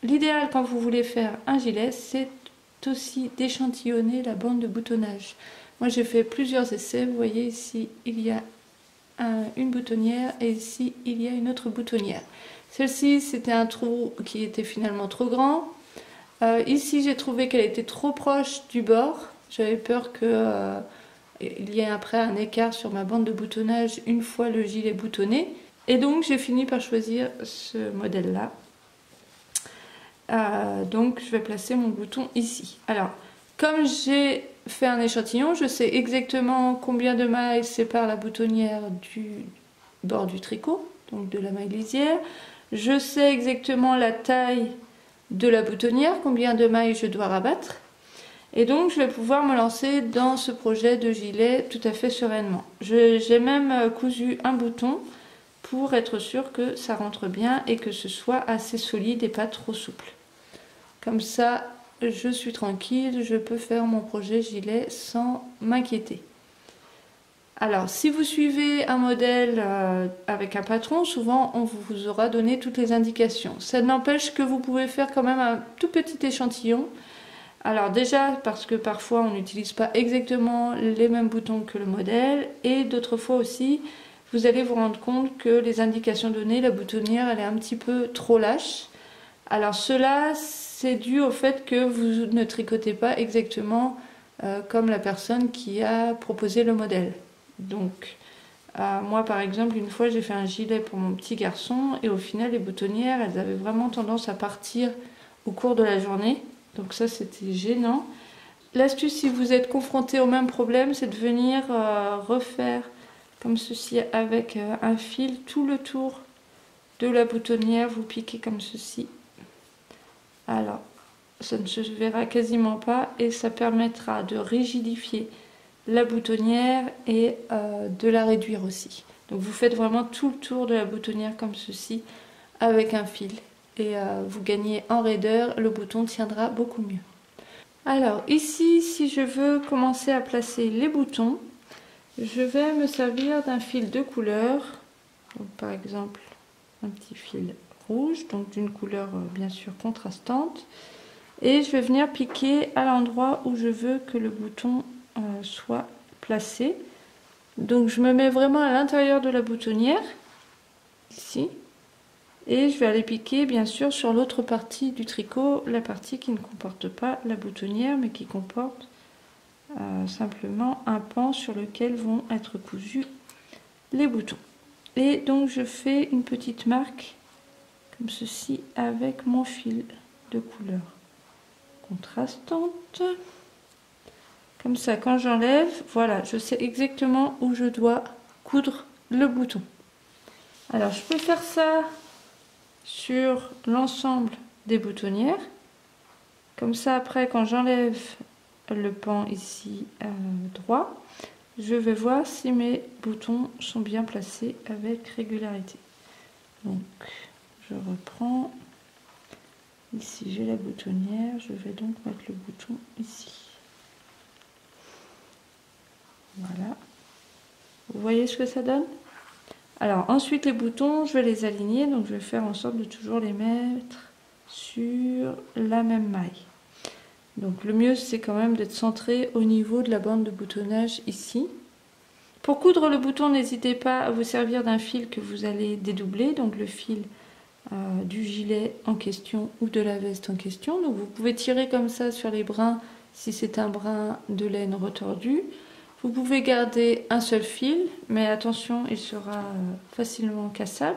l'idéal quand vous voulez faire un gilet, c'est aussi d'échantillonner la bande de boutonnage. Moi j'ai fait plusieurs essais, vous voyez ici il y a une boutonnière et ici il y a une autre boutonnière. Celle-ci c'était un trou qui était finalement trop grand. Ici j'ai trouvé qu'elle était trop proche du bord, j'avais peur que il y ait après un écart sur ma bande de boutonnage une fois le gilet boutonné. Et donc j'ai fini par choisir ce modèle là. Donc je vais placer mon bouton ici. Alors comme j'ai fait un échantillon, je sais exactement combien de mailles sépare la boutonnière du bord du tricot, donc de la maille lisière. Je sais exactement la taille de la boutonnière, combien de mailles je dois rabattre. Et donc je vais pouvoir me lancer dans ce projet de gilet tout à fait sereinement. J'ai même cousu un bouton pour être sûr que ça rentre bien et que ce soit assez solide et pas trop souple. Comme ça, je suis tranquille, je peux faire mon projet gilet sans m'inquiéter. Alors, si vous suivez un modèle avec un patron, souvent on vous aura donné toutes les indications. Ça n'empêche que vous pouvez faire quand même un tout petit échantillon. Alors déjà, parce que parfois on n'utilise pas exactement les mêmes boutons que le modèle, et d'autres fois aussi, vous allez vous rendre compte que les indications données, la boutonnière, elle est un petit peu trop lâche. Alors cela, c'est dû au fait que vous ne tricotez pas exactement comme la personne qui a proposé le modèle. Donc, moi par exemple, une fois j'ai fait un gilet pour mon petit garçon et au final les boutonnières, elles avaient vraiment tendance à partir au cours de la journée. Donc ça, c'était gênant. L'astuce, si vous êtes confronté au même problème, c'est de venir refaire comme ceci avec un fil tout le tour de la boutonnière. Vous piquez comme ceci. Alors, ça ne se verra quasiment pas et ça permettra de rigidifier la boutonnière et de la réduire aussi. Donc vous faites vraiment tout le tour de la boutonnière comme ceci avec un fil et vous gagnez en raideur, le bouton tiendra beaucoup mieux. Alors ici, si je veux commencer à placer les boutons, je vais me servir d'un fil de couleur, donc par exemple un petit fil rouge, donc d'une couleur bien sûr contrastante, et je vais venir piquer à l'endroit où je veux que le bouton soit placé. Donc je me mets vraiment à l'intérieur de la boutonnière, ici, et je vais aller piquer bien sûr sur l'autre partie du tricot, la partie qui ne comporte pas la boutonnière, mais qui comporte simplement un pan sur lequel vont être cousus les boutons. Et donc je fais une petite marque comme ceci avec mon fil de couleur contrastante. Comme ça, quand j'enlève, voilà, je sais exactement où je dois coudre le bouton. Alors, je peux faire ça sur l'ensemble des boutonnières. Comme ça, après, quand j'enlève le pan ici droit, je vais voir si mes boutons sont bien placés avec régularité. Donc, je reprends. Ici, j'ai la boutonnière. Je vais donc mettre le bouton ici. Voilà. Vous voyez ce que ça donne? Alors ensuite les boutons, je vais les aligner, donc je vais faire en sorte de toujours les mettre sur la même maille. Donc le mieux c'est quand même d'être centré au niveau de la bande de boutonnage ici. Pour coudre le bouton, n'hésitez pas à vous servir d'un fil que vous allez dédoubler, donc le fil du gilet en question ou de la veste en question. Donc vous pouvez tirer comme ça sur les brins si c'est un brin de laine retordu. Vous pouvez garder un seul fil, mais attention, il sera facilement cassable.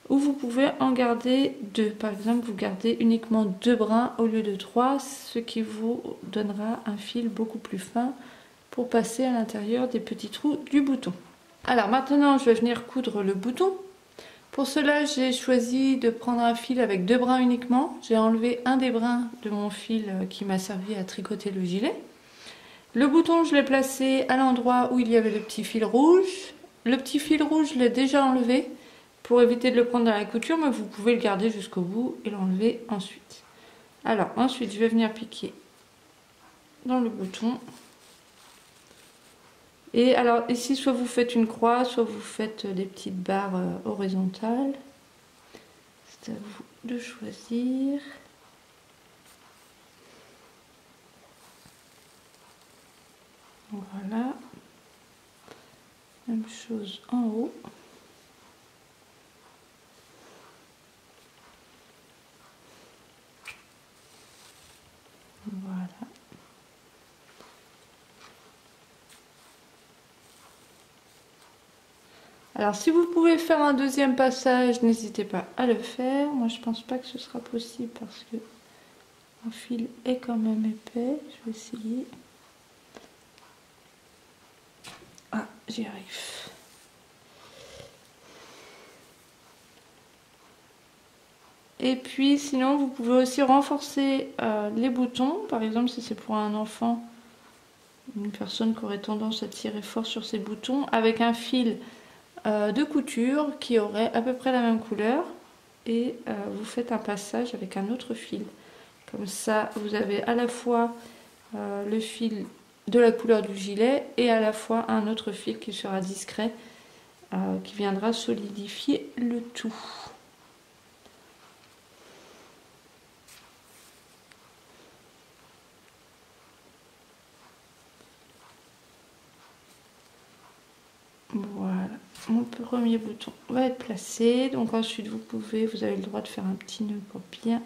Ou vous pouvez en garder deux. Par exemple, vous gardez uniquement 2 brins au lieu de 3, ce qui vous donnera un fil beaucoup plus fin pour passer à l'intérieur des petits trous du bouton. Alors maintenant, je vais venir coudre le bouton. Pour cela, j'ai choisi de prendre un fil avec 2 brins uniquement. J'ai enlevé un des brins de mon fil qui m'a servi à tricoter le gilet. Le bouton, je l'ai placé à l'endroit où il y avait le petit fil rouge. Le petit fil rouge, je l'ai déjà enlevé pour éviter de le prendre dans la couture, mais vous pouvez le garder jusqu'au bout et l'enlever ensuite. Alors, ensuite, je vais venir piquer dans le bouton. Et alors, ici, soit vous faites une croix, soit vous faites des petites barres horizontales. C'est à vous de choisir. Même chose en haut. Voilà. Alors si vous pouvez faire un deuxième passage, n'hésitez pas à le faire. Moi je pense pas que ce sera possible parce que mon fil est quand même épais. Je vais essayer. Ah, j'y arrive. Et puis sinon vous pouvez aussi renforcer les boutons. Par exemple si c'est pour un enfant, une personne qui aurait tendance à tirer fort sur ses boutons, avec un fil de couture qui aurait à peu près la même couleur. Et vous faites un passage avec un autre fil. Comme ça vous avez à la fois le fil de la couleur du gilet et à la fois un autre fil qui sera discret, qui viendra solidifier le tout. Voilà, mon premier bouton va être placé. Donc ensuite vous avez le droit de faire un petit nœud pour bien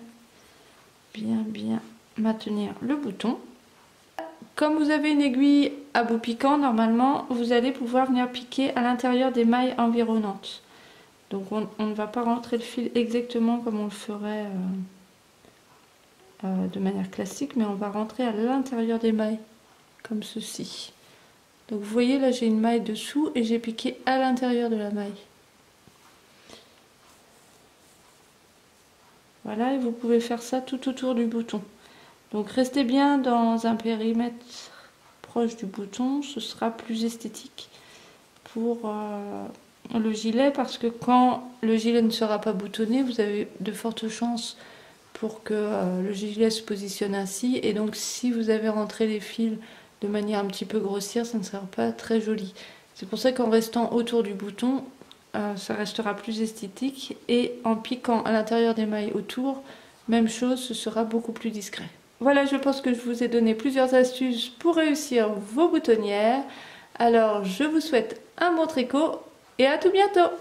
maintenir le bouton. Comme vous avez une aiguille à bout piquant, normalement vous allez pouvoir venir piquer à l'intérieur des mailles environnantes. Donc on ne va pas rentrer le fil exactement comme on le ferait de manière classique, mais on va rentrer à l'intérieur des mailles comme ceci. Donc vous voyez là j'ai une maille dessous et j'ai piqué à l'intérieur de la maille. Voilà, et vous pouvez faire ça tout autour du bouton. Donc restez bien dans un périmètre proche du bouton, ce sera plus esthétique pour le gilet, parce que quand le gilet ne sera pas boutonné, vous avez de fortes chances pour que le gilet se positionne ainsi, et donc si vous avez rentré les fils de manière un petit peu grossière, ça ne sera pas très joli. C'est pour ça qu'en restant autour du bouton, ça restera plus esthétique, et en piquant à l'intérieur des mailles autour, même chose, ce sera beaucoup plus discret. Voilà, je pense que je vous ai donné plusieurs astuces pour réussir vos boutonnières. Alors je vous souhaite un bon tricot et à tout bientôt!